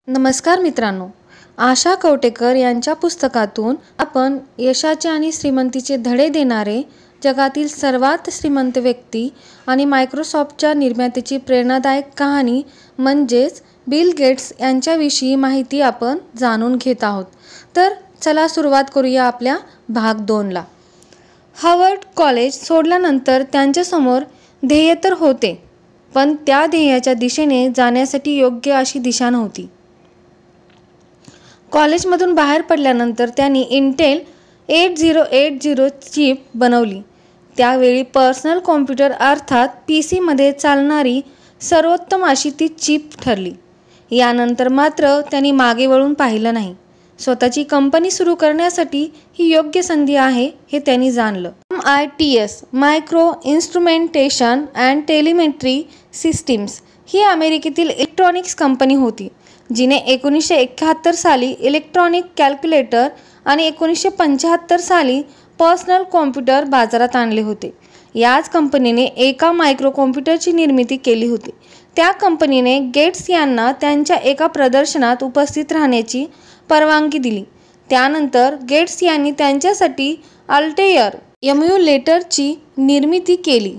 नमस्कार मित्रांनो, आशा कवटेकर यांच्या पुस्तकातून आपण यशाचे आणि श्रीमंतीचे धडे देणारे जगातील सर्वात श्रीमंत व्यक्ती आणि मायक्रोसॉफ्टच्या निर्मात्याची प्रेरणादायक कहाणी म्हणजेच बिल गेट्स यांच्याविषयी माहिती आपण जाणून घेत आहोत. तर चला सुरुवात करूया आपल्या भाग 2ला. हार्वर्ड कॉलेज सोडल्यानंतर त्यांच्यासमोर ध्येय तर होते, पण त्या ध्येयाच्या दिशेने जाण्यासाठी योग्य अशी दिशा नव्हती. कॉलेजमधून बाहेर पडल्यानंतर त्यांनी इंटेल 8080 चिप बनवली. त्यावेळी पर्सनल कॉम्प्युटर अर्थात PC मध्ये चालणारी सर्वोत्तम अशी ती चिप ठरली. यानंतर मात्र त्यांनी मागे वळून पाहिलं नाही. स्वतःची कंपनी सुरू करण्यासाठी ही योग्य संधी आहे हे त्यांनी जाणलं. MITS micro instrumentation and telemetry systems ही अमेरिकेतील इलेक्ट्रॉनिक्स कंपनी होती, जिने 1971 साली इलेक्ट्रॉनिक कॅल्क्युलेटर आणि 1975 साली पर्सनल कॉम्प्युटर बाजारात आणले होते. याच कंपनीने एका मायक्रो कॉम्प्युटरची निर्मिती केली होती. त्या कंपनीने गेट्स यांना त्यांच्या एका प्रदर्शनात उपस्थित राहण्याची परवानगी दिली. त्यानंतर गेट्स यांनी त्यांच्यासाठी अल्टेयर एम्युलेटरची निर्मिती केली,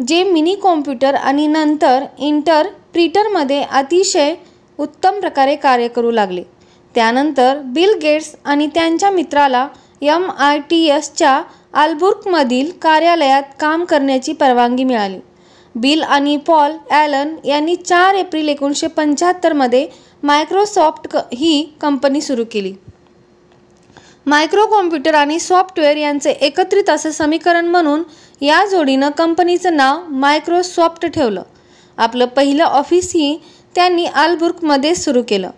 जे मिनी कॉम्प्युटर आणि नंतर इंटरप्रिटरमध्ये अतिशय उत्तम प्रकारे कार्य करू लागले. त्यानंतर बिल गेट्स आणि त्यांच्या मित्राला MITSच्या आल्बुर्कमधील कार्यालयात काम करण्याची परवानगी मिळाली. बिल आणि पॉल ॲलन यांनी 4 एप्रिल 1975 मध्ये मायक्रोसॉफ्ट ही कंपनी सुरू केली. मायक्रो कॉम्प्युटर आणि सॉफ्टवेअर यांचे एकत्रित असे समीकरण म्हणून या जोडीनं कंपनीचं नाव मायक्रोसॉफ्ट ठेवलं. आपलं पहिलं ऑफिसही त्यांनी आल्बुर्कमध्ये सुरू केलं.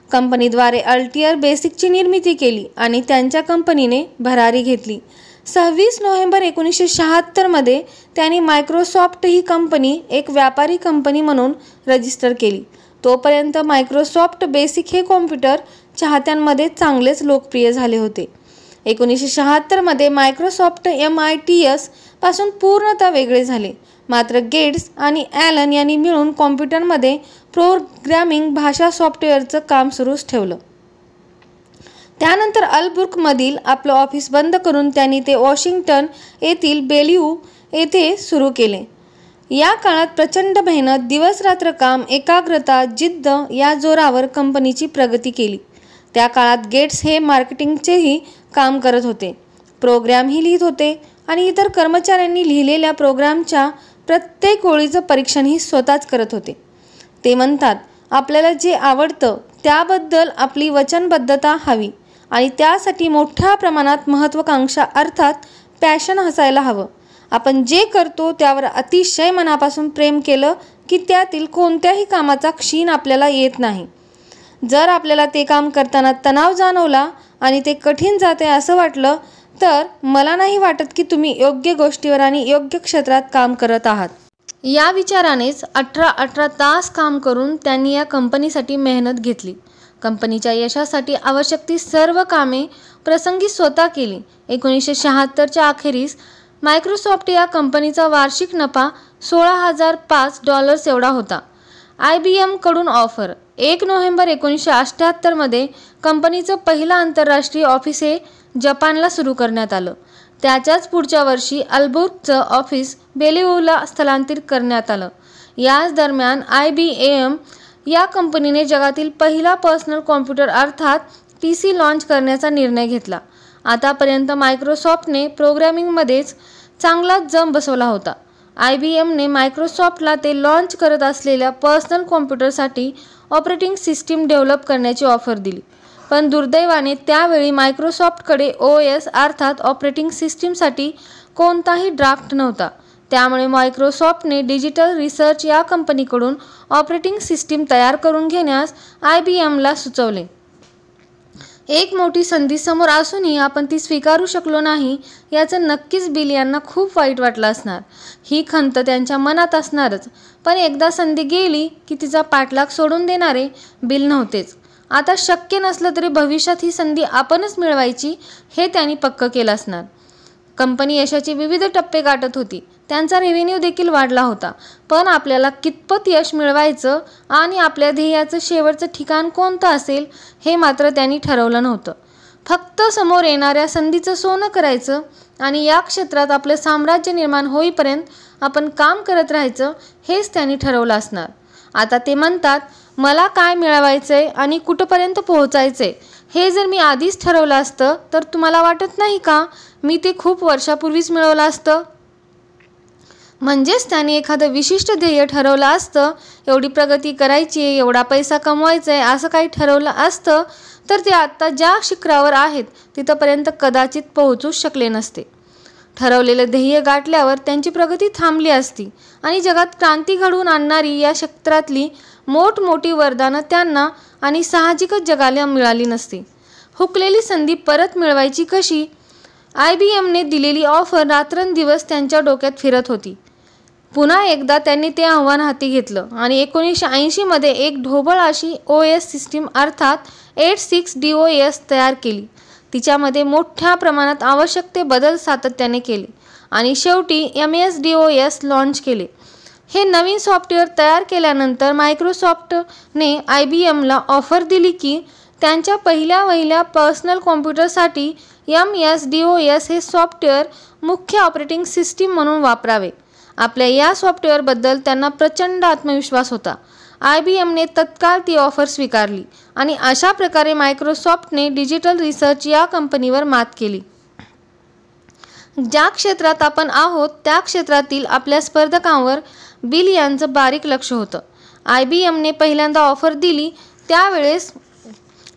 कंपनीद्वारे अल्टेयर बेसिकची निर्मिती केली आणि त्यांच्या कंपनीने भरारी घेतली. 26 नोव्हेंबर 1976 मध्ये त्यांनी मायक्रोसॉफ्ट ही कंपनी एक व्यापारी कंपनी म्हणून रजिस्टर केली. तोपर्यंत मायक्रोसॉफ्ट बेसिक हे कॉम्प्युटर चाहत्यांमध्ये चांगलेच लोकप्रिय झाले होते. 1976 मध्ये मायक्रोसॉफ्ट MITS पासून पूर्णतः वेगळे झाले. मात्र गेट्स आणि ॲलन यांनी मिळून कॉम्प्युटरमध्ये प्रोग्रॅमिंग भाषा सॉफ्टवेअरचं काम सुरूच ठेवलं. त्यानंतर अल्बुर्कमधील आपलं ऑफिस बंद करून त्यांनी ते वॉशिंग्टन येथील बेल्व्यू येथे सुरू केले. या काळात प्रचंड मेहनत, दिवसरात्र काम, एकाग्रता, जिद्द या जोरावर कंपनीची प्रगती केली. त्या काळात गेट्स हे मार्केटिंगचेही काम करत होते, प्रोग्रॅमही लिहित होते आणि इतर कर्मचाऱ्यांनी लिहिलेल्या प्रोग्रामच्या प्रत्येक ओळीचं परीक्षणही स्वतःच करत होते. ते म्हणतात, आपल्याला जे आवडतं त्याबद्दल आपली वचनबद्धता हवी आणि त्यासाठी मोठ्या प्रमाणात महत्त्वाकांक्षा अर्थात पॅशन असायला हवं. आपण जे करतो त्यावर अतिशय मनापासून प्रेम केलं की त्यातील कोणत्याही कामाचा क्षीण आपल्याला येत नाही. जर आपल्याला ते काम करताना तणाव जाणवला आणि ते कठीण जाते असं वाटलं तर मला नाही वाटत की तुम्ही योग्य गोष्टीवर आणि योग्य क्षेत्रात काम करत आहात. या विचारानेच 18 तास काम करून त्यांनी या कंपनीसाठी मेहनत घेतली. कंपनीच्या यशासाठी आवश्यक ती सर्व कामे प्रसंगी स्वतः केली. 1976च्या अखेरीस मायक्रोसॉफ्ट या कंपनीचा वार्षिक नफा $16,005 एवढा होता. IBM कडून ऑफर. 1 नोव्हेंबर 1978 मध्ये कंपनीचं पहिलं आंतरराष्ट्रीय ऑफिस हे जपानला सुरू करण्यात आलं. त्याच्याच पुढच्या वर्षी अल्बुर्कचं ऑफिस बेल्व्यूला स्थलांतरित करण्यात आलं. याच दरम्यान IBM या कंपनीने जगातील पहिला पर्सनल कॉम्प्युटर अर्थात PC लॉन्च करण्याचा निर्णय घेतला. आतापर्यंत मायक्रोसॉफ्टने प्रोग्रॅमिंगमध्येच चांगलाच जम बसवला होता. IBMने मायक्रोसॉफ्टला ते लॉन्च करत असलेल्या पर्सनल कॉम्प्युटरसाठी ऑपरेटिंग सिस्टीम डेव्हलप करण्याची ऑफर दिली. पण दुर्दैवाने त्यावेळी मायक्रोसॉफ्टकडे OS अर्थात ऑपरेटिंग सिस्टीमसाठी कोणताही ड्राफ्ट नव्हता. त्यामुळे मायक्रोसॉफ्टने डिजिटल रिसर्च या कंपनीकडून ऑपरेटिंग सिस्टीम तयार करून घेण्यास IBMला सुचवले. एक मोठी संधी समोर असूनही आपण ती स्वीकारू शकलो नाही याचं नक्कीच बिल यांना खूप वाईट वाटलं असणार. ही खंत त्यांच्या मनात असणारच. पण एकदा संधी गेली की तिचा पाठलाग सोडून देणारे बिल नव्हतेच. आता शक्य नसलं तरी भविष्यात ही संधी आपणच मिळवायची हे त्यांनी पक्क केलं असणार. कंपनी यशाचे विविध टप्पे गाठत होती. त्यांचा रेव्हेन्यू देखील वाढला होता. पण आपल्याला कितपत यश मिळवायचं आणि आपल्या ध्येयाचं शेवटचं ठिकाण कोणतं असेल हे मात्र त्यांनी ठरवलं नव्हतं. फक्त समोर येणाऱ्या संधीचं सोनं करायचं आणि या क्षेत्रात आपलं साम्राज्य निर्माण होईपर्यंत आपण काम करत राहायचं हेच त्यांनी ठरवलं असणार. आता ते म्हणतात, मला काय मिळवायचंय आणि कुठपर्यंत पोहोचायचंय हे जर मी आधीच ठरवलं असतं तर तुम्हाला वाटत नाही का मी ते खूप वर्षापूर्वीच मिळवलं असतं? म्हणजेच त्यांनी एखादं विशिष्ट ध्येय ठरवलं असतं, एवढी प्रगती करायची आहे, एवढा पैसा कमवायचा आहे असं काही ठरवलं असतं तर ते आत्ता ज्या शिखरावर आहेत तिथंपर्यंत कदाचित पोहोचूच शकले नसते. ठरवलेलं ध्येय गाठल्यावर त्यांची प्रगती थांबली असती आणि जगात क्रांती घडवून आणणारी या क्षेत्रातली मोठमोठी वरदानं त्यांना आणि साहजिकच जगाला मिळाली नसती. हुकलेली संधी परत मिळवायची कशी? IBMने दिलेली ऑफर रात्रंदिवस त्यांच्या डोक्यात फिरत होती. पुन्हा एकदा त्यांनी ते आव्हान हाती घेतलं आणि 1980 मध्ये एक ढोबळ अशी OS सिस्टीम अर्थात 86 DOS तयार केली. तिच्यामध्ये मोठ्या प्रमाणात आवश्यक ते बदल सातत्याने केले आणि शेवटी MS DOS लॉन्च केले. हे नवीन सॉफ्टवेअर तयार केल्यानंतर मायक्रोसॉफ्टने IBMला ऑफर दिली की त्यांच्या पहिल्या पर्सनल कॉम्प्युटरसाठी MS DOS हे सॉफ्टवेअर मुख्य ऑपरेटिंग सिस्टीम म्हणून वापरावे. आपल्या या सॉफ्टवेअरबद्दल त्यांना प्रचंड आत्मविश्वास होता. IBMने तत्काळ ती ऑफर स्वीकारली आणि अशा प्रकारे मायक्रोसॉफ्टने डिजिटल रिसर्च या कंपनीवर मात केली. ज्या क्षेत्रात आपण आहोत त्या क्षेत्रातील आपल्या स्पर्धकांवर बिल यांचं बारीक लक्ष होतं. IBMने पहिल्यांदा ऑफर दिली त्यावेळेस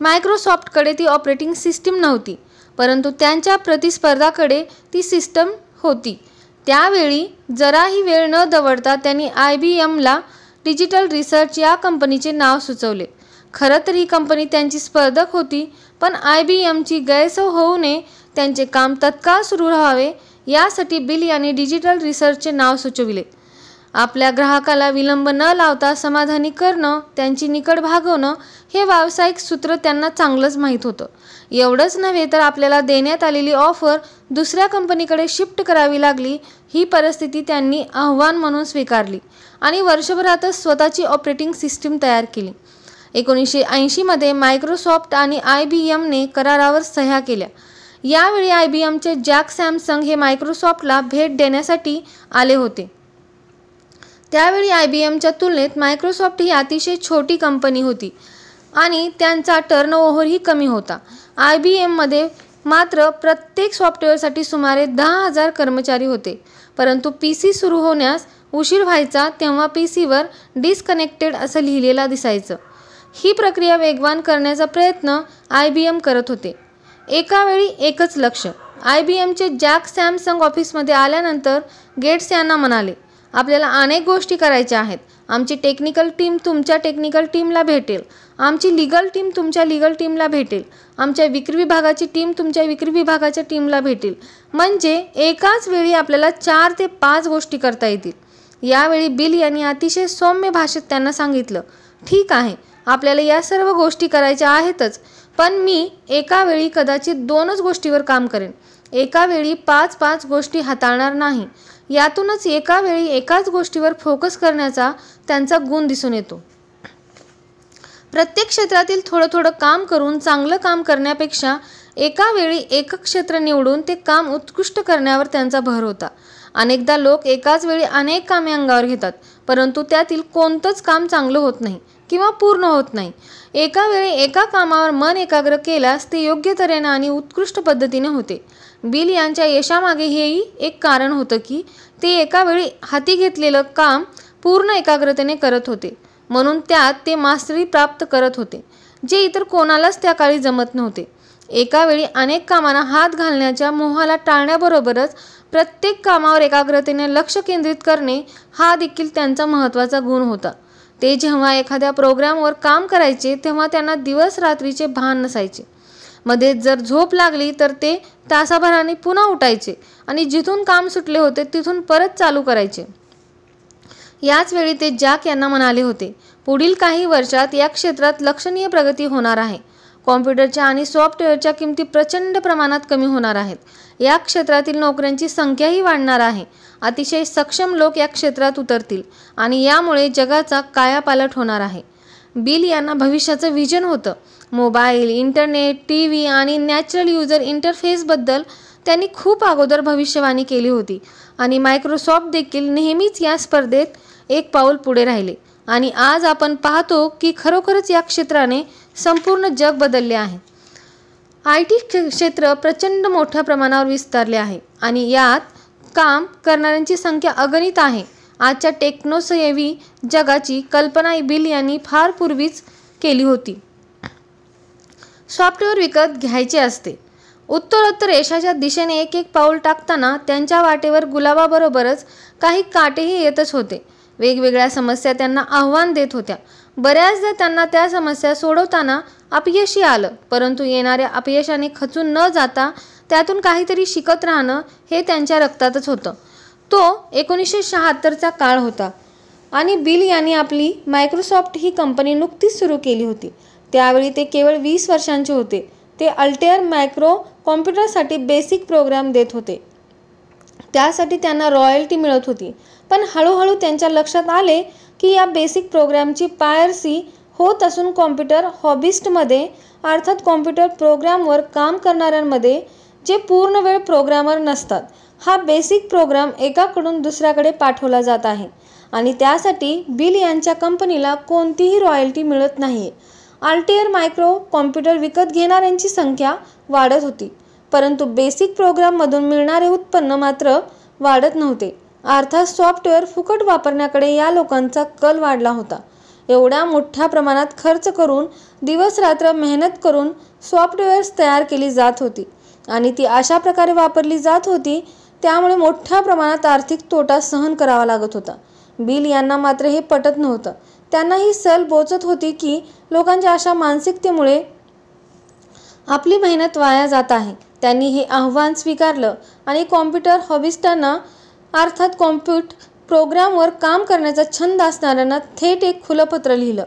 मायक्रोसॉफ्टकडे ती ऑपरेटिंग सिस्टीम नव्हती, परंतु त्यांच्या प्रतिस्पर्धाकडे ती सिस्टम होती. त्यावेळी जराही वेळ न दवडता त्यांनी IBMला डिजिटल रिसर्च या कंपनीचे नाव सुचवले. खरं तर ही कंपनी त्यांची स्पर्धक होती, पण IBMची गैरसोय होऊ नये, त्यांचे काम तत्काळ सुरू राहावे यासाठी बिल यांनी डिजिटल रिसर्चचे नाव सुचविले. आपल्या ग्राहकाला विलंब न लावता समाधानी करणं, त्यांची निकड भागवणं हे व्यावसायिक सूत्र त्यांना चांगलंच माहीत होतं. एवढंच नव्हे तर आपल्याला देण्यात आलेली ऑफर दुसऱ्या कंपनीकडे शिफ्ट करावी लागली ही परिस्थिती त्यांनी आव्हान म्हणून स्वीकारली आणि वर्षभरातच स्वतःची ऑपरेटिंग सिस्टीम तयार केली. 1980 मध्ये मायक्रोसॉफ्ट आणि IBMने करारावर सह्या केल्या. यावेळी IBMचे जॅक सॅमसंग हे मायक्रोसॉफ्टला भेट देण्यासाठी आले होते. त्यावेळी IBMच्या तुलनेत मायक्रोसॉफ्ट ही अतिशय छोटी कंपनी होती आणि त्यांचा टर्नओव्हरही कमी होता. IBMमध्ये मात्र प्रत्येक सॉफ्टवेअरसाठी सुमारे 10,000 कर्मचारी होते. परंतु PC सुरू होण्यास उशीर व्हायचा तेव्हा PCवर डिस्कनेक्टेड असं लिहिलेलं दिसायचं. ही प्रक्रिया वेगवान करण्याचा प्रयत्न IBM करत होते. एका वेळी एकच लक्ष. IBMचे जॅक सॅमसंग ऑफिसमध्ये आल्यानंतर गेट्स यांना म्हणाले, आपल्याला अनेक गोष्टी करायच्या आहेत. आमची टेक्निकल टीम तुमच्या टेक्निकल टीमला भेटेल, आमची लीगल टीम तुमच्या लीगल टीमला भेटेल, आमच्या विक्री विभागाची टीम तुमच्या विक्री विभागाच्या टीमला भेटेल. म्हणजे एकाच वेळी आपल्याला 4 ते 5 गोष्टी करता येतील. यावेळी बिल यांनी अतिशय सौम्य भाषेत त्यांना सांगितलं, ठीक आहे, आपल्याला या सर्व गोष्टी करायच्या आहेतच, पण मी एका वेळी कदाचित 2च गोष्टीवर काम करेन. एका वेळी 5-5 गोष्टी हाताळणार नाही. यातूनच एका वेळी एकाच गोष्टीवर फोकस करण्याचा त्यांचा गुण दिसून येतो. प्रत्येक क्षेत्रातील थोडं काम करून चांगलं काम करण्यापेक्षा एका वेळी एकच क्षेत्र निवडून ते काम उत्कृष्ट करण्यावर त्यांचा भर होता. अनेकदा लोक एकाच वेळी अनेक कामे अंगावर घेतात, परंतु त्यातील कोणतंच काम चांगलं होत नाही किंवा पूर्ण होत नाही. एका वेळी एका कामावर मन एकाग्र केल्यास ते योग्य तऱ्हेने आणि उत्कृष्ट पद्धतीने होते. बिल यांच्या यशामागे हेही एक कारण होतं की ते एका वेळी हाती घेतलेलं काम पूर्ण एकाग्रतेने करत होते, म्हणून त्यात ते मास्टरी प्राप्त करत होते, जे इतर कोणालाच त्या काळी जमत नव्हते. एका वेळी अनेक कामांना हात घालण्याच्या मोहाला टाळण्याबरोबरच प्रत्येक कामावर एकाग्रतेने लक्ष केंद्रित करणे हा देखील त्यांचा महत्त्वाचा गुण होता. ते जेव्हा एखाद्या प्रोग्रामवर काम करायचे तेव्हा त्यांना दिवस रात्रीचे भान नसायचे. मध्ये जर झोप लागली तर ते तासाभराने पुन्हा उठायचे आणि जिथून काम सुटले होते तिथून परत चालू करायचे. याच वेळी ते जॅक यांना म्हणाले होते, पुढील काही वर्षात या क्षेत्रात लक्षणीय प्रगती होणार आहे. कॉम्प्युटरच्या आणि सॉफ्टवेअरच्या किमती प्रचंड प्रमाणात कमी होणार आहेत. या क्षेत्रातील नोकऱ्यांची संख्याही वाढणार आहे. अतिशय सक्षम लोक या क्षेत्रात उतरतील आणि यामुळे जगाचा कायापालट होणार आहे. बिल यांना भविष्याचं व्हिजन होतं. मोबाईल, इंटरनेट, टीव्ही आणि नॅचरल युजर इंटरफेसबद्दल त्यांनी खूप अगोदर भविष्यवाणी केली होती आणि मायक्रोसॉफ्ट देखील नेहमीच या स्पर्धेत एक पाऊल पुढे राहिले आणि आज आपण पाहतो की खरोखरच या क्षेत्राने संपूर्ण जग बदलले आहे. IT क्षेत्र प्रचंड मोठ्या प्रमाणावर विस्तारले आहे आणि यात काम करणाऱ्यांची संख्या अगणित आहे. आजच्या टेक्नोसेव्ही जगाची कल्पना बिल यांनी फार पूर्वीच केली होती. सॉफ्टवेअर विकत घ्यायचे असते. उत्तरोत्तर यशाच्या दिशेने एक एक पाऊल टाकताना त्यांच्या वाटेवर गुलाबाबरोबरच काही काटेही येतच होते. वेगवेगळ्या समस्या त्यांना आव्हान देत होत्या. बऱ्याचदा त्यांना त्या समस्या सोडवताना अपयशही आलं, परंतु येणाऱ्या अपयशाने खचून न जाता त्यातून काहीतरी शिकत राहणं हे त्यांच्या रक्तातच होतं. तो 1976चा काळ होता आणि बिल यांनी आपली मायक्रोसॉफ्ट ही कंपनी नुकतीच सुरू केली होती. त्यावेळी ते केवळ 20 वर्षांचे होते. ते अल्टेअर मायक्रो कॉम्प्युटरसाठी बेसिक प्रोग्राम देत होते. त्यासाठी त्यांना रॉयल्टी मिळत होती. पण हळूहळू त्यांच्या लक्षात आले की या बेसिक प्रोग्रामची पायरसी होत असून कॉम्प्युटर हॉबिस्टमध्ये अर्थात कॉम्प्युटर प्रोग्रामवर काम करणाऱ्यांमध्ये जे पूर्ण वेळ प्रोग्रामर नसतात, हा बेसिक प्रोग्राम एकाकडून दुसऱ्याकडे पाठवला जात आहे आणि त्यासाठी बिल यांच्या कंपनीला कोणतीही रॉयल्टी मिळत नाही. अल्टेअर मायक्रो कॉम्प्युटर विकत घेणाऱ्यांची संख्या वाढत होती, परंतु बेसिक प्रोग्राममधून मिळणारे उत्पन्न मात्र वाढत नव्हते. अर्थात सॉफ्टवेअर फुकट वापरण्याकडे या लोकांचा कल वाढला होता. एवढ्या मोठ्या प्रमाणात खर्च करून दिवसरात्र मेहनत करून सॉफ्टवेअर्स तयार केली जात होती आणि ती अशा प्रकारे वापरली जात होती, त्यामुळे मोठ्या प्रमाणात आर्थिक तोटा सहन करावा लागत होता. बिल यांना मात्र हे पटत नव्हतं. त्यांना ही सल बोचत होती की लोकांच्या अशा मानसिकतेमुळे आपली मेहनत वाया जात आहे. त्यांनी हे आव्हान स्वीकारलं आणि कॉम्प्युटर हॉबिस्टांना अर्थात कॉम्प्युटर प्रोग्रामवर काम करण्याचा छंद असणाऱ्यांना थेट एक खुलं पत्र लिहिलं.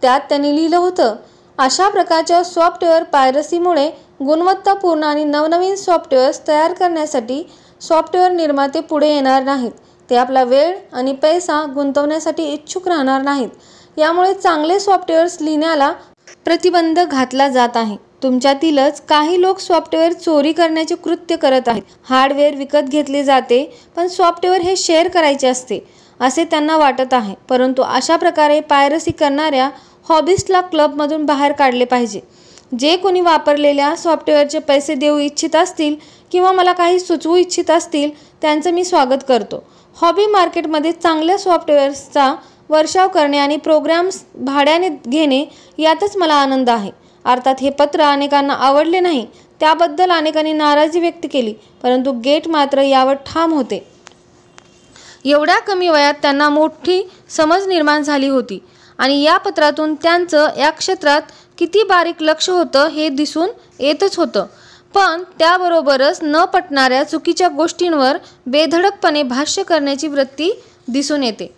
त्यात त्यांनी लिहिलं होतं, अशा प्रकारच्या सॉफ्टवेअर पायरसीमुळे गुणवत्तापूर्ण आणि नवनवीन सॉफ्टवेअर्स तयार करण्यासाठी सॉफ्टवेअर निर्माते पुढे येणार नाहीत. ते आपला वेळ आणि पैसा गुंतवण्यासाठी इच्छुक राहणार नाहीत. यामुळे चांगले सॉफ्टवेअर्स लिहिण्याला प्रतिबंध घातला जात आहे. तुमच्यातीलच काही लोक सॉफ्टवेअर चोरी करण्याचे कृत्य करत आहेत. हार्डवेअर विकत घेतले जाते पण सॉफ्टवेअर हे शेअर करायचे असते असे त्यांना वाटत आहे. परंतु अशा प्रकारे पायरसी करणाऱ्या हॉबिस्टला क्लबमधून बाहेर काढले पाहिजे. जे कोणी वापरलेल्या सॉफ्टवेअरचे पैसे देऊ इच्छित असतील किंवा मला काही सुचवू इच्छित असतील त्यांचं मी स्वागत करतो. हॉबी मार्केटमध्ये चांगल्या सॉफ्टवेअर्सचा वर्षाव करणे आणि प्रोग्राम्स भाड्याने घेणे यातच मला आनंद आहे. अर्थात हे पत्र अनेकांना आवडले नाही. त्याबद्दल अनेकांनी नाराजी व्यक्त केली, परंतु गेट मात्र यावर ठाम होते. एवढ्या कमी वयात त्यांना मोठी समज निर्माण झाली होती आणि या पत्रातून त्यांचं या क्षेत्रात किती बारीक लक्ष होतं हे दिसून येतच होतं. पण त्याबरोबरच न पटणाऱ्या चुकीच्या गोष्टींवर बेधडकपणे भाष्य करण्याची वृत्ती दिसून येते.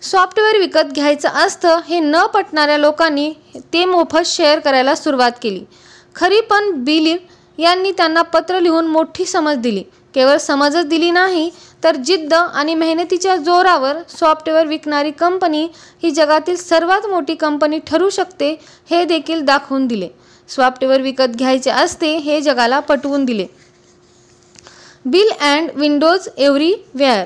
सॉफ्टवेअर विकत घ्यायचं असतं हे न पटणाऱ्या लोकांनी ते मोफत शेअर करायला सुरुवात केली. खरी पण बिल यांनी त्यांना पत्र लिहून मोठी समज दिली. केवळ समजच दिली नाही तर जिद्द आणि मेहनतीच्या जोरावर सॉफ्टवेअर विकणारी कंपनी ही जगातील सर्वात मोठी कंपनी ठरू शकते हे देखील दाखवून दिले. सॉफ्टवेअर विकत घ्यायचे असते हे जगाला पटवून दिले. Bill and Windows everywhere.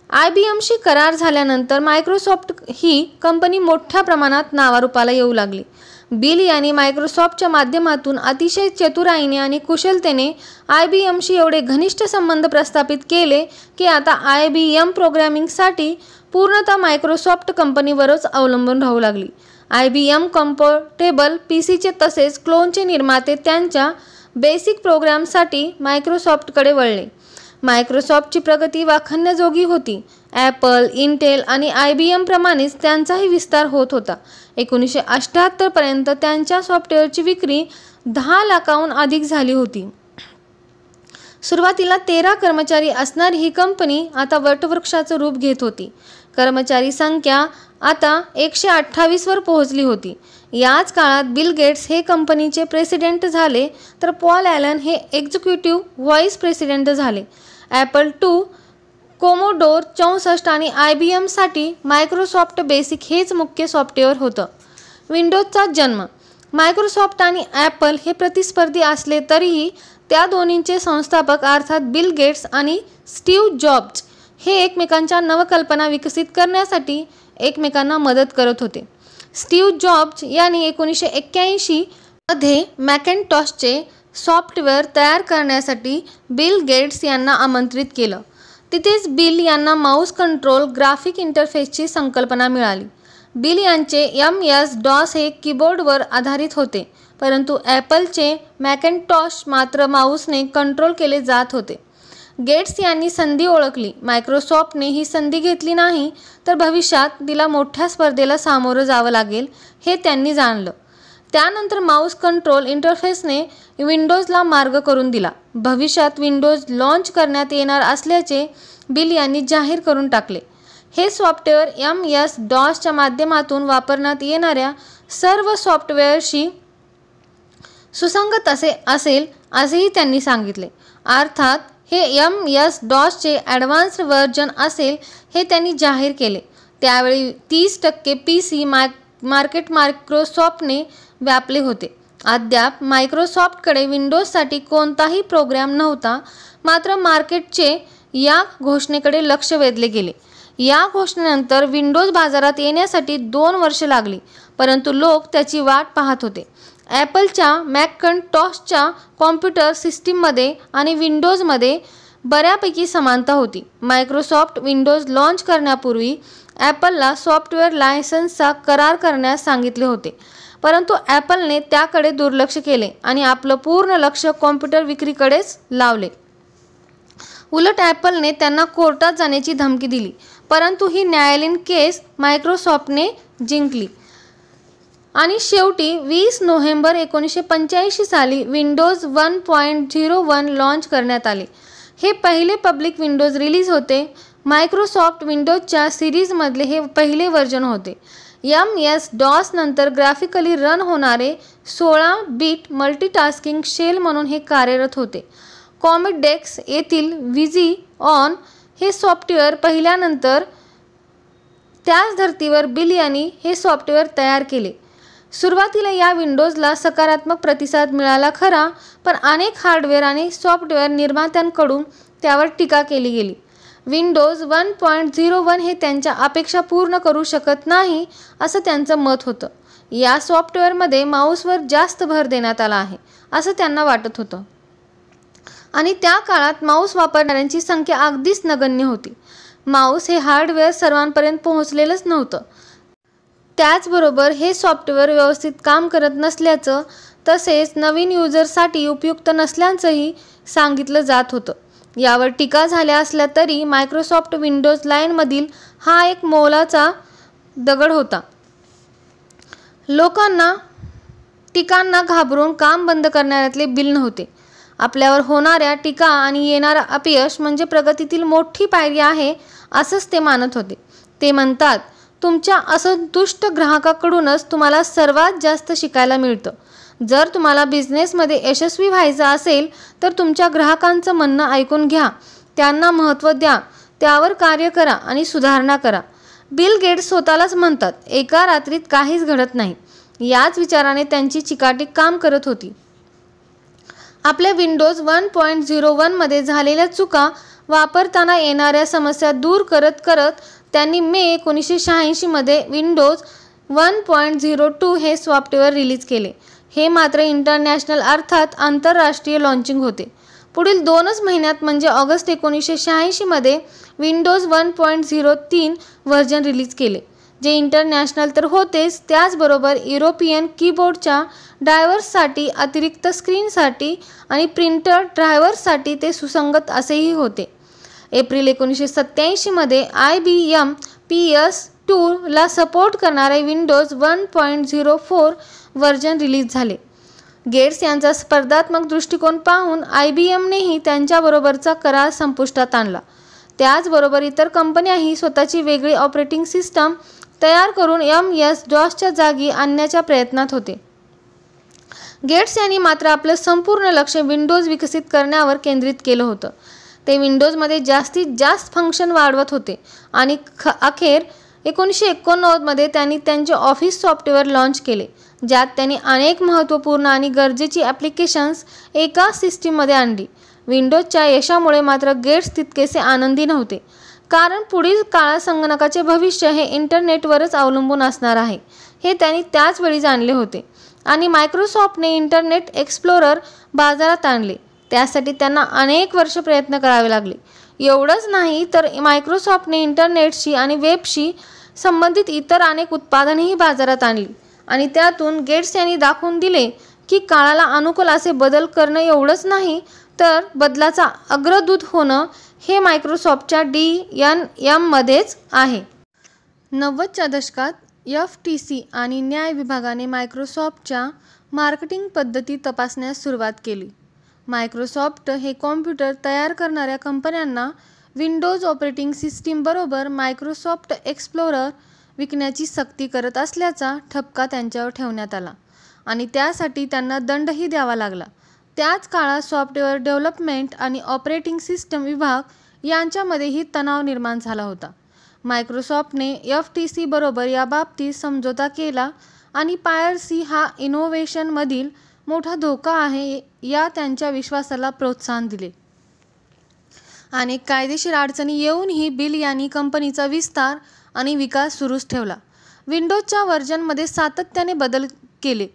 IBMशी करार झाल्यानंतर मायक्रोसॉफ्ट ही कंपनी मोठ्या प्रमाणात नावारूपाला येऊ लागली. बिल यांनी मायक्रोसॉफ्टच्या माध्यमातून अतिशय चतुराईने आणि कुशलतेने IBMशी एवढे घनिष्ठ संबंध प्रस्थापित केले की आता IBM प्रोग्रॅमिंगसाठी पूर्णतः मायक्रोसॉफ्ट कंपनीवरच अवलंबून राहू लागली. IBM कम्फर्टेबल PCचे तसेच क्लोनचे निर्माते त्यांच्या बेसिक प्रोग्रामसाठी मायक्रोसॉफ्टकडे वळले. मायक्रोसॉफ्टची प्रगती वाखाणण्याजोगी होती. ॲपल, इंटेल आणि IBM प्रमाणेच त्यांचाही विस्तार होत होता. 1978 पर्यंत त्यांच्या सॉफ्टवेअरची विक्री 10 लाखाहून अधिक झाली होती. सुरुवातीला 13 कर्मचारी असणारी ही कंपनी आता वटवृक्षाचं रूप घेत होती. कर्मचारी संख्या आता 128 वर पोहोचली होती. याच काळात बिल गेट्स हे कंपनीचे प्रेसिडेंट झाले, तर पॉल ॲलन हे एक्झिक्युटिव्ह व्हाईस प्रेसिडेंट झाले. ॲपल II, कोमोडोर 64 आणि IBMसाठी मायक्रोसॉफ्ट बेसिक हेच मुख्य सॉफ्टवेअर होतं. विंडोजचा जन्म. मायक्रोसॉफ्ट आणि ॲपल हे प्रतिस्पर्धी असले तरीही त्या दोन्हींचे संस्थापक अर्थात बिल गेट्स आणि स्टीव्ह जॉब्स हे एकमेकांच्या नवकल्पना विकसित करण्यासाठी एकमेकांना मदत करत होते. स्टीव्ह जॉब्स यांनी 1981 मध्ये मॅकिंटॉशचे सॉफ्टवेअर तयार करण्यासाठी बिल गेट्स यांना आमंत्रित केलं. तिथेच बिल यांना माऊस कंट्रोल ग्राफिक इंटरफेसची संकल्पना मिळाली. बिल यांचे MS-DOS हे कीबोर्डवर आधारित होते, परंतु ॲपलचे मॅकिंटॉश मात्र माऊसने कंट्रोल केले जात होते. गेट्स यांनी संधी ओळखली. मायक्रोसॉफ्टने ही संधी घेतली नाही तर भविष्यात तिला मोठ्या स्पर्धेला सामोरं जावं लागेल हे त्यांनी जाणलं. त्यानंतर माऊस कंट्रोल इंटरफेसने विंडोजला मार्ग करून दिला. भविष्यात विंडोज लॉन्च करण्यात येणार असल्याचे बिल यांनी जाहीर करून टाकले. हे सॉफ्टवेअर MS-DOSच्या माध्यमातून वापरण्यात येणाऱ्या सर्व सॉफ्टवेअरशी सुसंगत असेल असेही त्यांनी सांगितले. अर्थात हे MS-DOSचे ॲडव्हान्स्ड व्हर्जन असेल हे त्यांनी जाहीर केले. त्यावेळी 30% PC मार्केट मायक्रोसॉफ्टने व्यापले होते. अद्याप मायक्रोसॉफ्टकडे विंडोजसाठी कोणताही प्रोग्राम नव्हता. मात्र मार्केटचे या घोषणेकडे लक्ष वेधले गेले. या घोषणेनंतर विंडोज बाजारात येण्यासाठी 2 वर्षे लागली, परंतु लोक त्याची वाट पाहत होते. ॲपलच्या मॅकिंटॉशच्या कॉम्प्युटर सिस्टीममध्ये आणि विंडोजमध्ये बऱ्यापैकी समानता होती. मायक्रोसॉफ्ट विंडोज लॉन्च करण्यापूर्वी ॲपलला सॉफ्टवेअर लायसन्सचा करार करण्यास सांगितले होते, परंतु ॲपलने त्याकडे दुर्लक्ष केले आणि आपलं पूर्ण लक्ष कॉम्प्युटर विक्रीकडेच लावले. उलट ॲपलने त्यांना कोर्टात जाण्याची धमकी दिली, परंतु ही न्यायालयीन केस मायक्रोसॉफ्टने जिंकली आणि शेवटी 20 नोव्हेंबर 1985 साली विंडोज 1.01 लॉन्च करण्यात आले. हे पहिले पब्लिक विंडोज रिलीज होते. मायक्रोसॉफ्ट विंडोजच्या सिरीजमधले हे पहिले व्हर्जन होते. MS-DOS नंतर ग्राफिकली रन होणारे 16 बिट मल्टीटास्किंग शेल म्हणून हे कार्यरत होते. कॉमेडेक्स येथील व्हिजी-ऑन हे सॉफ्टवेअर पाहिल्यानंतर त्याच धर्तीवर बिल यांनी हे सॉफ्टवेअर तयार केले. सुरुवातीला या विंडोजला सकारात्मक प्रतिसाद मिळाला खरा, पण अनेक हार्डवेअर आणि सॉफ्टवेअर निर्मात्यांकडून त्यावर टीका केली गेली. विंडोज 1.01 हे त्यांच्या अपेक्षा पूर्ण करू शकत नाही असं त्यांचं मत होतं. या सॉफ्टवेअरमध्ये माऊसवर जास्त भर देण्यात आला आहे असं त्यांना वाटत होतं आणि त्या काळात माऊस वापरणाऱ्यांची संख्या अगदीच नगण्य होती. माऊस हे हार्डवेअर सर्वांपर्यंत पोहोचलेलंच नव्हतं. त्याचबरोबर हे सॉफ्टवेअर व्यवस्थित काम करत नसल्याचं तसेच नवीन युजर्ससाठी उपयुक्त नसल्याचंही सांगितलं जात होतं. यावर टीका झाल्या असल्या तरी मायक्रोसॉफ्ट विंडोज लाईनमधील हा एक मोलाचा दगड होता. टीकांना घाबरून काम बंद करणाऱ्यातले बिल नव्हते. आपल्यावर होणाऱ्या टीका आणि येणारं अपयश म्हणजे प्रगतीतील मोठी पायरी आहे असंच ते मानत होते. ते म्हणतात, तुमच्या असंतुष्ट ग्राहकाकडूनच तुम्हाला सर्वात जास्त शिकायला मिळतं. जर तुम्हाला बिझनेसमध्ये यशस्वी व्हायचं असेल तर तुमच्या ग्राहकांचं म्हणणं ऐकून घ्या, त्यांना महत्त्व द्या, त्यावर कार्य करा आणि सुधारणा करा. बिल गेट्स स्वतःलाच म्हणतात, एका रात्रीत काहीच घडत नाही. याच विचाराने त्यांची चिकाटी काम करत होती. आपल्या विंडोज 1.01 मध्ये झालेल्या चुका, वापरताना येणाऱ्या समस्या दूर करत करत त्यांनी मे 1986 मध्ये विंडोज 1.02 हे सॉफ्टवेअर रिलीज केले. हे मात्र इंटरनॅशनल अर्थात आंतरराष्ट्रीय लॉन्चिंग होते. पुढील 2च महिन्यात म्हणजे ऑगस्ट 1986 मध्ये विंडोज 1.03 व्हर्जन रिलीज केले, जे इंटरनॅशनल तर होतेच, त्याचबरोबर युरोपियन कीबोर्डच्या ड्रायव्हर्ससाठी, अतिरिक्त स्क्रीनसाठी आणि प्रिंटर ड्रायव्हर्ससाठी ते सुसंगत असेही होते. एप्रिल 1987 मध्ये IBM PS2 ला सपोर्ट करणारे विंडोज 1.04 व्हर्जन रिलीज झाले. गेट्स यांचा स्पर्धात्मक दृष्टिकोन पाहून IBMनेही त्यांच्याबरोबरचा करार संपुष्टात आणला. त्याचबरोबर इतर कंपन्याही स्वतःची वेगळी ऑपरेटिंग सिस्टम तयार करून MS-DOSच्या जागी आणण्याच्या प्रयत्नात होते. गेट्स यांनी मात्र आपलं संपूर्ण लक्ष विंडोज विकसित करण्यावर केंद्रित केलं होतं. ते विंडोजमध्ये जास्तीत जास्त फंक्शन वाढवत होते आणि अखेर 1989 मध्ये त्यांनी त्यांचे ऑफिस सॉफ्टवेअर लॉन्च केले, ज्यात त्यांनी अनेक महत्त्वपूर्ण आणि गरजेची ॲप्लिकेशन्स एका सिस्टीममध्ये आणली. विंडोजच्या यशामुळे मात्र गेट्स तितकेसे आनंदी नव्हते, कारण पुढील काळात संगणकाचे भविष्य हे इंटरनेटवरच अवलंबून असणार आहे हे त्यांनी त्याच वेळी जाणले होते आणि मायक्रोसॉफ्टने इंटरनेट एक्सप्लोरर बाजारात आणले. त्यासाठी त्यांना अनेक वर्ष प्रयत्न करावे लागले. एवढंच नाही तर मायक्रोसॉफ्टने इंटरनेटशी आणि वेबशी संबंधित इतर अनेक उत्पादनेही बाजारात आणली आणि त्यातून गेट्स यांनी दाखवून दिले की काळाला अनुकूल असे बदल करणं एवढंच नाही, तर बदलाचा अग्रदूत होणं हे मायक्रोसॉफ्टच्या DNM मध्येच आहे. 90च्या दशकात FTC आणि न्याय विभागाने मायक्रोसॉफ्टच्या मार्केटिंग पद्धती तपासण्यास सुरुवात केली. मायक्रोसॉफ्ट हे कॉम्प्युटर तयार करणाऱ्या कंपन्यांना विंडोज ऑपरेटिंग सिस्टीमबरोबर मायक्रोसॉफ्ट एक्सप्लोरर विकण्याची सक्ती करत असल्याचा ठपका त्यांच्यावर ठेवण्यात आला आणि त्यासाठी त्यांना दंडही द्यावा लागला. त्याच काळात सॉफ्टवेअर डेव्हलपमेंट आणि ऑपरेटिंग सिस्टम विभाग यांच्यामध्येही तणाव निर्माण झाला होता. मायक्रोसॉफ्टने FTC बरोबर याबाबतीत समझोता केला आणि पायरसी हा इनोव्हेशनमधील मोठा धोका आहे या त्यांच्या विश्वासाला प्रोत्साहन दिले. अनेक कायदेशीर अडचणी येऊनही बिल यांनी कंपनीचा विस्तार आणि विकास सुरूच ठेवला. विंडोजच्या व्हर्जनमध्ये सातत्याने बदल केले.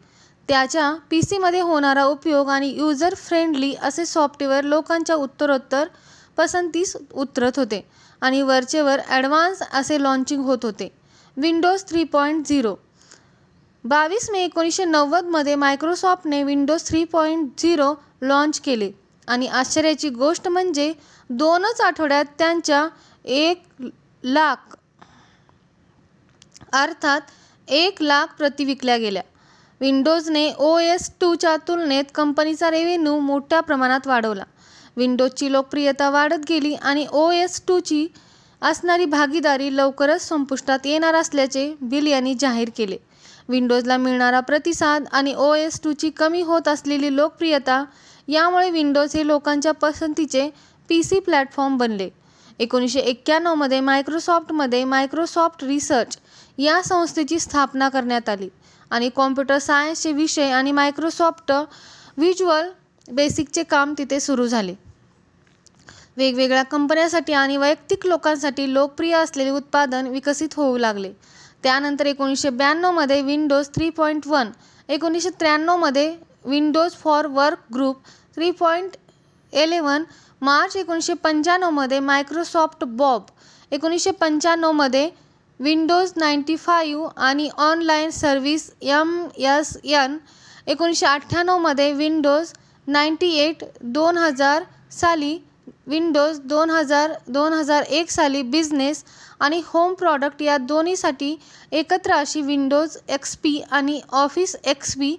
त्याच्या PCमध्ये होणारा उपयोग आणि युजर फ्रेंडली असे सॉफ्टवेअर लोकांच्या उत्तरोत्तर पसंतीस उतरत होते आणि वरचेवर ॲडव्हान्स असे लॉन्चिंग होत होते. विंडोज 3.0 22 मे 1990 मध्ये मायक्रोसॉफ्टने विंडोज 3.0 लॉन्च केले आणि आश्चर्याची गोष्ट म्हणजे 2च आठवड्यात त्यांच्या 1,00,000 प्रती विकल्या गेल्या. विंडोजने OS/2च्या तुलनेत कंपनीचा रेव्हेन्यू मोठ्या प्रमाणात वाढवला. विंडोजची लोकप्रियता वाढत गेली आणि OS/2ची असणारी भागीदारी लवकरच संपुष्टात येणार असल्याचे बिल यांनी जाहीर केले. विंडोजला मिळणारा प्रतिसाद आणि OS/2ची कमी होत असलेली लोकप्रियता यामुळे विंडोज हे लोकांच्या पसंतीचे PC प्लॅटफॉर्म बनले. 1991 मध्ये मायक्रोसॉफ्टमध्ये मायक्रोसॉफ्ट रिसर्च या संस्थेची स्थापना करण्यात आली आणि कॉम्प्युटर सायन्सचे विषय आणि मायक्रोसॉफ्ट व्हिज्युअल बेसिकचे काम तिथे सुरू झाले. वेगवेगळ्या कंपन्यांसाठी आणि वैयक्तिक लोकांसाठी लोकप्रिय असलेले उत्पादन विकसित होऊ लागले. त्यानंतर 1992 मध्ये विंडोज 3.1, 1993 मध्ये Windows for work group 3.11, March 1995 मध्ये मायक्रोसॉफ्ट बॉब, 1995 मध्ये विंडोज 95 आणि ऑनलाईन सर्व्हिस MSN, 1998 मध्ये विंडोज 98, 2000 साली विंडोज 2001 साली बिझनेस आणि होम प्रॉडक्ट या दोन्हीसाठी एकत्र अशी विंडोज XP आणि ऑफिस XP,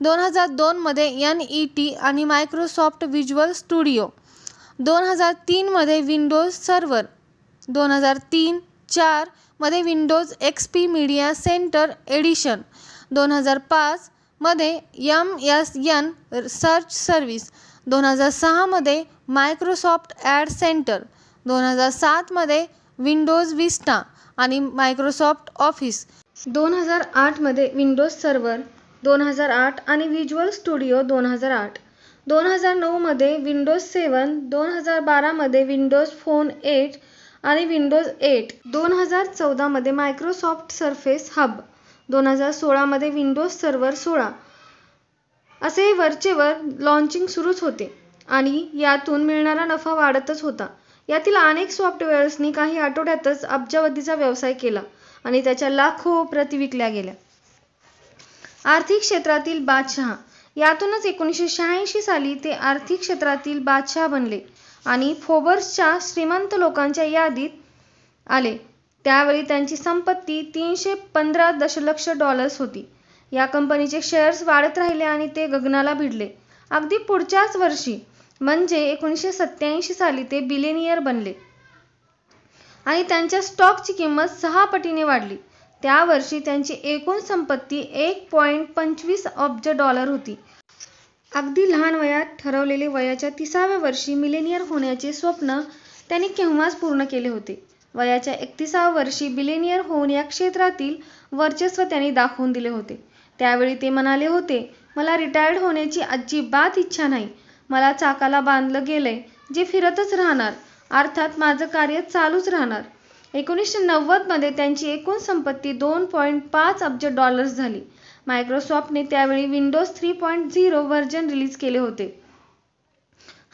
2002 मध्ये NET आणि मायक्रोसॉफ्ट व्हिज्युअल स्टुडिओ, 2003 मध्ये विंडोज सर्व्हर, 2003-04 मध्ये Windows XP media centre edition, 2005 मध्ये MSN सर्च सर्व्हिस, 2006 मध्ये मायक्रोसॉफ्ट ॲड सेंटर, 2007 मध्ये विंडोज विस्टा आणि मायक्रोसॉफ्ट ऑफिस, 2008 मध्ये विंडोज सर्व्हर, 2008 आणि व्हिज्युअल स्टुडिओ 2008, 2009 मध्ये विंडोज 7, 2012 मध्ये विंडोज फोन 8 आणि विंडोज 8, 2014 मध्ये मायक्रोसॉफ्ट सर्फेस हब, 2016 मध्ये विंडोज सर्व्हर 16 असे वरचेवर लॉन्चिंग सुरूच होते आणि यातून मिळणारा नफा वाढतच होता. यातील अनेक सॉफ्टवेअर्सनी काही आठवड्यातच अब्जावधीचा व्यवसाय केला आणि त्याच्या लाखो प्रती विकल्या गेल्या. आर्थिक क्षेत्रातील बादशहा यातूनच 1986 साली ते आर्थिक क्षेत्रातील बादशहा बनले आणि फोर्ब्सच्या श्रीमंत लोकांच्या यादीत आले. त्यावेळी त्यांची संपत्ती $315 दशलक्ष होती. या कंपनीचे शेअर्स वाढत राहिले आणि ते गगनाला भिडले. अगदी पुढच्याच वर्षी म्हणजे 1987 साली ते बिलियनियर बनले आणि त्यांच्या स्टॉकची किंमत 6 पटीने वाढली. त्या वर्षी त्यांची एकूण संपत्ती $1.25 अब्ज होती. अगदी लहान वयात ठरवलेले वयाच्या 30व्या वर्षी मिलेनियर होण्याचे स्वप्न त्यांनी केव्हाच पूर्ण केले होते. वयाच्या 31व्या वर्षी बिलियनियर होऊन या क्षेत्रातील वर्चस्व त्यांनी दाखवून दिले होते. त्यावेळी ते म्हणाले होते, मला रिटायर्ड होण्याची अजिबात इच्छा नाही. मला चाकाला बांधलं गेलंय जे फिरतच राहणार, अर्थात माझं कार्य चालूच राहणार. 1990 मध्ये त्यांची एकूण संपत्ती $2.5 अब्ज झाली. मायक्रोसॉफ्टने त्यावेळी विंडोज 3.0 व्हर्जन रिलीज केले होते.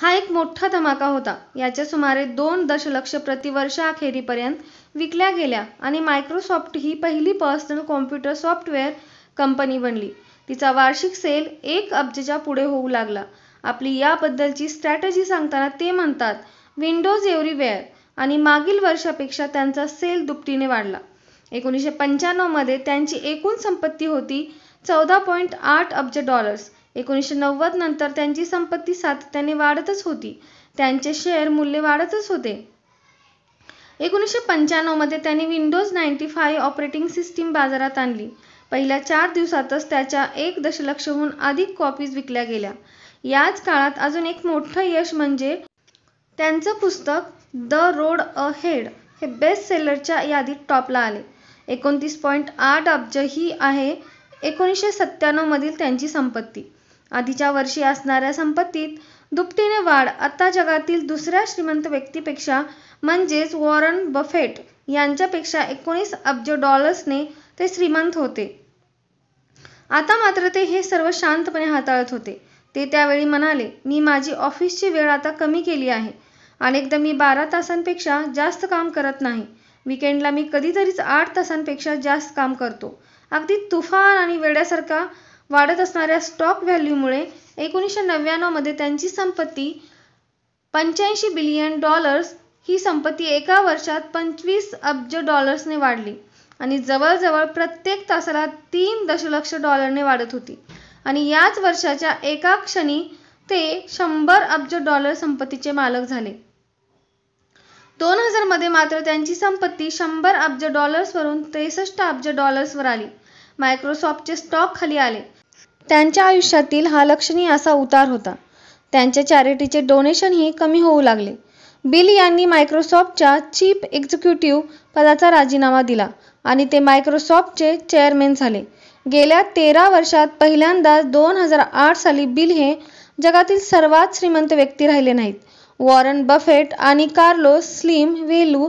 हा एक मोठा धमाका होता. याच्या सुमारे 2 दशलक्ष प्रतिवर्ष अखेरीपर्यंत विकल्या गेल्या आणि मायक्रोसॉफ्ट ही पहिली पर्सनल कॉम्प्युटर सॉफ्टवेअर कंपनी बनली. तिचा वार्षिक सेल 1 अब्जच्या पुढे होऊ लागला. आपली याबद्दलची स्ट्रॅटेजी सांगताना ते म्हणतात, विंडोज एव्हरीवेअर आणि मागील वर्षापेक्षा त्यांचा सेल दुपटीने वाढला. 1995 मध्ये त्यांची एकूण संपत्ती होती $14.8 अब्ज. 1990 नंतर त्यांची संपत्ती सातत्याने वाढतच होती. त्यांचे शेअर मूल्य वाढतच होते. 1995 मध्ये त्यांनी विंडोज 95 ऑपरेटिंग सिस्टीम बाजारात आणली. पहिल्या 4 दिवसातच त्याच्या 1 दशलक्षहून अधिक कॉपीज विकल्या गेल्या. याच काळात अजून एक मोठं यश म्हणजे त्यांचं पुस्तक द रोड अहेड हे बेस्ट सेलरच्या यादीत टॉपला आले. 29.8 अब्ज ही आहे 1997 मधील त्यांची संपत्ती. आधीच्या वर्षी असणाऱ्या संपत्तीत दुपटीने वाढ. आता जगातील दुसऱ्या श्रीमंत व्यक्तीपेक्षा म्हणजेच वॉरन बफेट यांच्यापेक्षा 19 अब्ज ने ते श्रीमंत होते. आता मात्र ते हे सर्व शांतपणे हाताळत होते. ते त्यावेळी म्हणाले, मी माझी ऑफिसची वेळ आता कमी केली आहे. अनेकदा मी 12 तासांपेक्षा जास्त काम करत नाही. वीकेंडला मी कधीतरीच 8 तासांपेक्षा जास्त काम करतो. अगदी तुफान आणि वेड्यासारखा वाढत असणाऱ्या स्टॉक व्हॅल्यूमुळे 1999 मध्ये त्यांची संपत्ती $85 बिलियन ही संपत्ती एका वर्षात $25 अब्ज ने वाढली आणि जवळजवळ प्रत्येक तासाला $3 दशलक्ष ने वाढत होती. आणि याच वर्षाच्या एका क्षणी ते $100 अब्ज संपत्तीचे मालक झाले. 2000 मध्ये मात्र त्यांची संपत्ती $100 अब्ज वरून $63 अब्ज वर आली. मायक्रोसॉफ्टचे स्टॉक खाली आले. त्यांच्या आयुष्यातील हा लक्षणीय असा उतार होता. त्यांच्या चॅरिटीचे डोनेशनही कमी होऊ लागले. बिल यांनी मायक्रोसॉफ्टच्या चीफ एक्झिक्युटिव्ह पदाचा राजीनामा दिला आणि ते मायक्रोसॉफ्टचे चेअरमॅन झाले. गेल्या 13 वर्षात पहिल्यांदाच 2008 साली बिल हे जगातील सर्वात श्रीमंत व्यक्ती राहिले नाहीत. वॉरन बफेट आणि कार्लोस स्लिम वेलू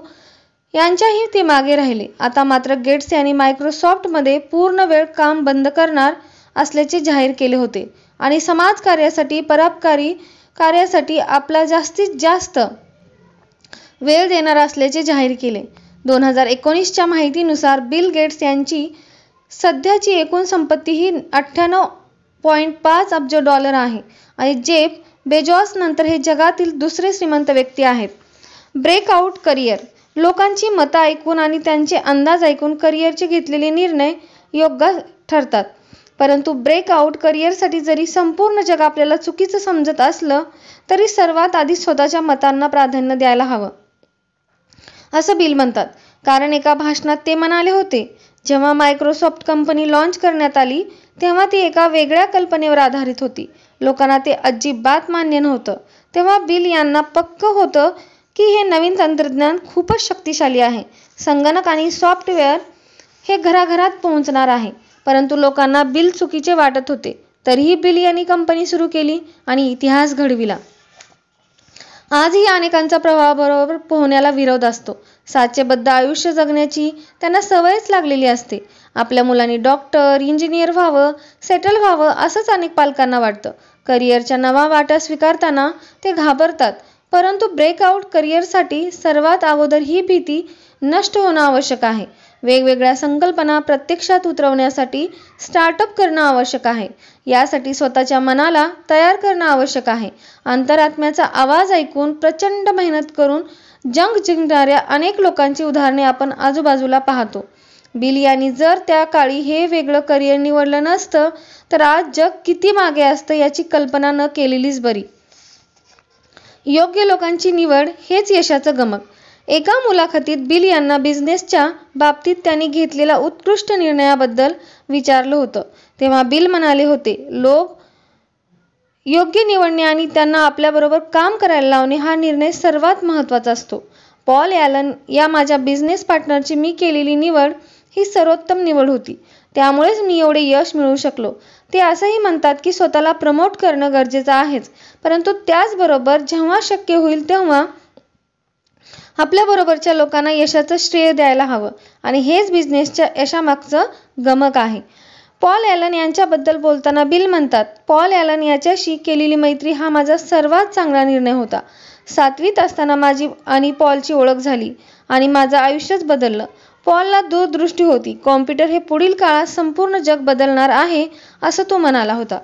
यांच्याही ते मागे राहिले. आता मात्र गेट्स यांनी मायक्रोसॉफ्टमध्ये पूर्ण वेळ काम बंद करणार असल्याचे जाहीर केले होते आणि समाजकार्यासाठी परोपकारी कार्यासाठी आपला जास्तीत जास्त वेळ देणार असल्याचे जाहीर केले. 2019च्या माहितीनुसार बिल गेट्स यांची सध्याची एकूण संपत्ती ही $98.5 अब्ज आहे आणि जेफ बेजॉस नंतर हे जगातील दुसरे श्रीमंत व्यक्ती आहेत. Breakout career. लोकांची मतं ऐकून आणि त्यांचे अंदाज ऐकून करिअरचे घेतलेले निर्णय योग्य ठरतात. परंतु ब्रेकआउट करिअरसाठी जरी संपूर्ण जग आपल्याला चुकीचं समजत असलं तरी सर्वात आधी स्वतःच्या मतांना प्राधान्य द्यायला हवं, असं बिल म्हणतात. कारण एका भाषणात ते म्हणाले होते, जेव्हा मायक्रोसॉफ्ट कंपनी लॉन्च करण्यात आली तेव्हा ती एका वेगळ्या कल्पनेवर आधारित होती. लोकांना ते अजिबात मान्य नव्हतं. तेव्हा बिल यांना पक्कं होतं की हे नवीन तंत्रज्ञान खूपच शक्तिशाली आहे. संगणक आणि सॉफ्टवेअर हे घराघरात पोहोचणार आहे. परंतु लोकांना बिल चुकीचे वाटत होते. तरीही बिल यांनी कंपनी सुरू केली आणि इतिहास घडविला. आजही अनेकांचा प्रवाहाबरोबर पोहण्याला विरोध असतो. साचेबद्ध आयुष्य जगण्याची त्यांना सवयच लागलेली असते. आपल्या मुलांनी डॉक्टर, इंजिनियर व्हावं, सेटल व्हावं असंच अनेक पालकांना वाटतं. करिअरच्या नवा वाटा स्वीकारताना ते घाबरतात. परंतु ब्रेकआउट करिअरसाठी सर्वात अगोदर ही भीती नष्ट होणं आवश्यक आहे. वेगवेगळ्या संकल्पना प्रत्यक्षात उतरवण्यासाठी स्टार्टअप करणं आवश्यक आहे. यासाठी स्वतःच्या मनाला तयार करणं आवश्यक आहे. अंतरात्म्याचा आवाज ऐकून प्रचंड मेहनत करून जग जिंकणाऱ्या अनेक लोकांची उदाहरणे आपण आजूबाजूला पाहतो. बिल यांनी जर त्या काळी हे वेगळं करिअर निवडलं नसतं तर आज जग किती मागे असतं याची कल्पना न केलेलीच बरी. योग्य लोकांची निवड हेच यशाचं गमक. एका मुलाखतीत बिल यांना बिझनेसच्या बाबतीत त्यांनी घेतलेल्या उत्कृष्ट निर्णयाबद्दल विचारलं होतं, तेव्हा बिल म्हणाले होते, लोक योग्य निवडणे आणि त्यांना आपल्याबरोबर काम करायला लावणे हा निर्णय सर्वात महत्त्वाचा असतो. पॉल ॲलन या माझ्या बिझनेस पार्टनरची मी केलेली निवड ही सर्वोत्तम निवड होती. त्यामुळेच मी एवढे यश मिळवू शकलो. ते असंही म्हणतात की स्वतःला प्रमोट करणं गरजेचं आहेच, परंतु त्याचबरोबर जेव्हा शक्य होईल तेव्हा आपल्याबरोबरच्या लोकांना यशाचं श्रेय द्यायला हवं आणि हेच बिझनेसच्या यशामागचं गमक आहे. पॉल ॲलन यांच्याबद्दल बोलताना बिल म्हणतात, पॉल ॲलन याच्याशी केलेली मैत्री हा माझा सर्वात चांगला निर्णय होता. 7वीत असताना माझी आणि पॉलची ओळख झाली आणि माझं आयुष्यच बदललं. पॉलला दूरदृष्टी होती. कॉम्प्युटर हे पुढील काळात संपूर्ण जग बदलणार आहे असं तो म्हणाला होता.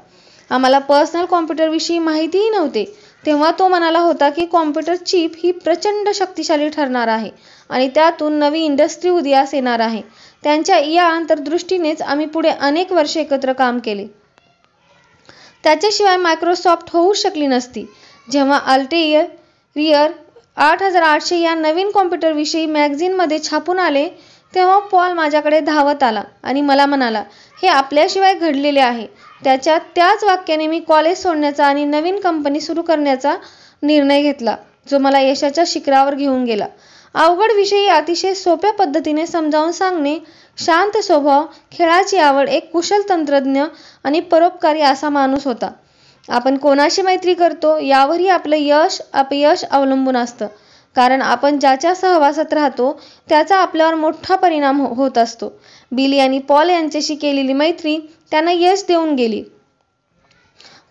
आम्हाला पर्सनल कॉम्प्युटरविषयी माहितीही नव्हते. तेव्हा तो म्हणाला होता की कॉम्प्युटर चिप ही प्रचंड शक्तिशाली ठरणार आहे आणि त्यातून नवी इंडस्ट्री उदयास येणार आहे. त्यांच्या या अंतर्दृष्टीनेच आम्ही पुढे अनेक वर्षे एकत्र काम केले. त्याच्याशिवाय मायक्रोसॉफ्ट होऊ शकली नसती. जेव्हा अल्टेरियर 8800 या नवीन कॉम्प्युटरविषयी मॅगझिनमध्ये छापून आले तेव्हा पॉल माझ्याकडे धावत आला आणि मला म्हणाला, हे आपल्याशिवाय घडलेले आहे. त्याच्या त्याच वाक्याने मी कॉलेज सोडण्याचा आणि नवीन कंपनी सुरू करण्याचा निर्णय घेतला, जो मला यशाच्या शिखरावर घेऊन गेला. अवघड विषयी अतिशय सोप्या पद्धतीने समजावून सांगणे, शांत स्वभाव, खेळाची आवड, एक कुशल तंत्रज्ञ आणि परोपकारी असा माणूस होता. आपण कोणाशी मैत्री करतो यावरही आपलं यश अपयश अवलंबून असतं, कारण आपण ज्याच्या सहवासात राहतो त्याचा आपल्यावर मोठा परिणाम होत असतो. बिल यांनी पॉल यांच्याशी केलेली मैत्री त्यांना यश देऊन गेली.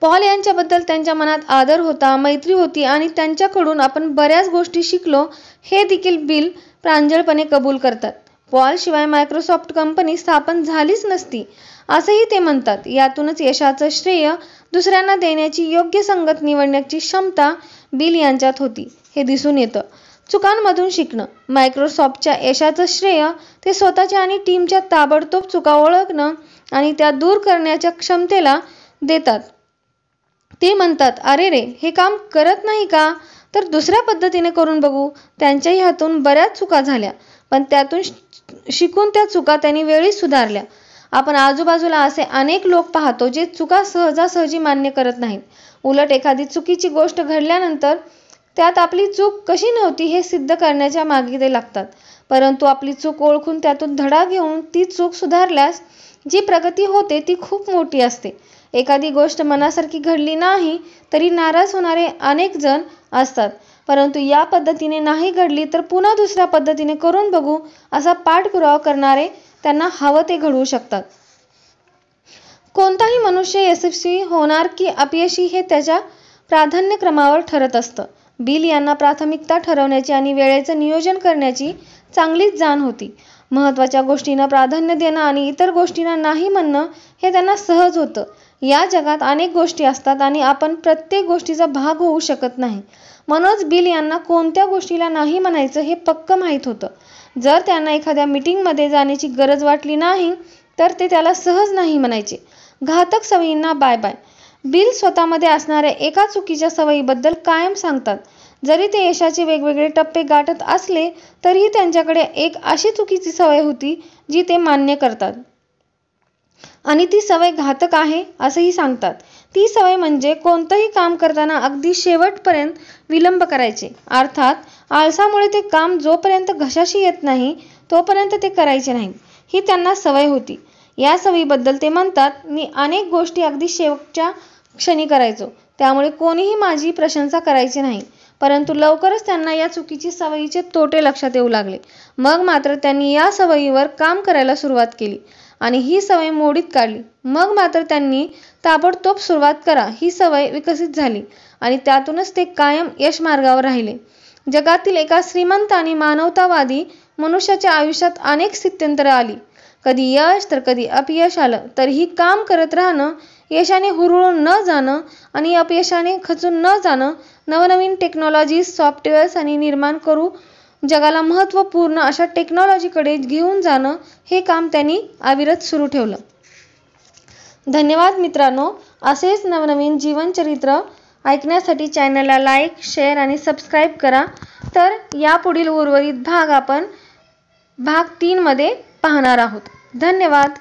पॉल यांच्याबद्दल त्यांच्या मनात आदर होता, मैत्री होती आणि त्यांच्याकडून आपण बऱ्याच गोष्टी शिकलो हे देखील बिल प्रांजळपणे कबूल करतात. पॉल शिवाय मायक्रोसॉफ्ट कंपनी स्थापन झालीच नसती असंही ते म्हणतात. यातूनच यशाचं श्रेय दुसऱ्यांना देण्याची योग्य संगत निवडण्याची क्षमता बिल यांच्यात होती हे दिसून येतं. चुकांमधून शिकणं. मायक्रोसॉफ्टच्या यशाचं श्रेय ते स्वतःच्या आणि टीमच्या ताबडतोब चुका ओळखणं आणि त्या दूर करण्याच्या क्षमतेला देतात. ते म्हणतात, अरे रे, हे काम करत नाही का, तर दुसऱ्या पद्धतीने करून बघू. त्यांच्याही हातून बऱ्याच चुका झाल्या, पण त्यातून शिकून त्या चुका त्यांनी वेळीच सुधारल्या. आपण आजूबाजूला असे अनेक लोक पाहतो जे चुका सहजासहजी मान्य करत नाहीत. उलट एखादी चुकीची गोष्ट घडल्यानंतर त्यात आपली चूक कशी नव्हती हे सिद्ध करण्याच्या मागे ते लागतात. परंतु आपली चूक ओळखून त्यातून धडा घेऊन ती चूक सुधारल्यास जी प्रगती होते ती खूप मोठी असते. एखादी गोष्ट मनासारखी घडली नाही तरी नाराज होणारे अनेक जण असतात, परंतु या पद्धतीने नाही घडली तर पुन्हा दुसऱ्या पद्धतीने करून बघू असा पाठपुरावा करणारे त्यांना हवं ते घडवू शकतात. कोणताही मनुष्य यशस्वी होणार की अपयशी हे त्याच्या प्राधान्यक्रमावर ठरत असतं. बिल यांना प्राथमिकता ठरवण्याची आणि वेळेचं नियोजन करण्याची चांगलीच जाण होती. महत्त्वाच्या गोष्टींना प्राधान्य देणं आणि इतर गोष्टींना नाही म्हणणं हे त्यांना सहज होतं. या जगात अनेक गोष्टी असतात आणि आपण प्रत्येक गोष्टीचा भाग होऊ शकत नाही. म्हणूनच बिल यांना कोणत्या गोष्टीला नाही म्हणायचं हे पक्क माहीत होतं. जर त्यांना एखाद्या मीटिंगमध्ये जाण्याची गरज वाटली नाही तर ते त्याला सहज नाही म्हणायचे. घातक सवयींना बाय बाय. बिल स्वतःमध्ये असणाऱ्या एका चुकीच्या सवयीबद्दल कायम सांगतात. जरी ते यशाचे वेगवेगळे टप्पे गाठत असले तरीही त्यांच्याकडे एक अशी चुकीची सवय होती जी ते मान्य करतात आणि ती सवय घातक आहे असंही सांगतात. ती सवय म्हणजे कोणतंही काम करताना अगदी शेवटपर्यंत विलंब करायचे. अर्थात आळसामुळे ते काम जोपर्यंत घशाशी येत नाही तोपर्यंत ते करायचे नाही, ही त्यांना सवय होती. या सवयीबद्दल ते म्हणतात, मी अनेक गोष्टी अगदी शेवटच्या क्षणी करायचो, त्यामुळे कोणीही माझी प्रशंसा करायची नाही. परंतु लवकरच त्यांना या चुकीची सवयीचे तोटे लक्षात येऊ लागले. मग मात्र त्यांनी या सवयीवर काम करायला सुरुवात केली आणि ही सवय मोडीत काढली. मग मात्र त्यांनी ताबडतोब सुरुवात करा ही सवय विकसित झाली आणि त्यातूनच ते कायम यश मार्गावर राहिले. जगातील एका श्रीमंत आणि मानवतावादी मनुष्याच्या आयुष्यात अनेक स्थित्यंतरे आली. कधी यश तर कधी अपयश आलं, तरीही काम करत राहणं, यशाने हुरळून न जाणं आणि अपयशाने खचून न जाणं, नवनवीन टेक्नॉलॉजीज, सॉफ्टवेअर्स आणि निर्माण करू जगाला महत्त्वपूर्ण अशा टेक्नॉलॉजीकडे घेऊन जाणं हे काम त्यांनी अविरत सुरू ठेवलं. धन्यवाद मित्रांनो. असेच नवनवीन जीवनचरित्र ऐकण्यासाठी चॅनलला लाईक, शेअर आणि सबस्क्राईब करा. तर यापुढील उर्वरित भाग आपण भाग 3 मध्ये पाहणार आहोत. धन्यवाद.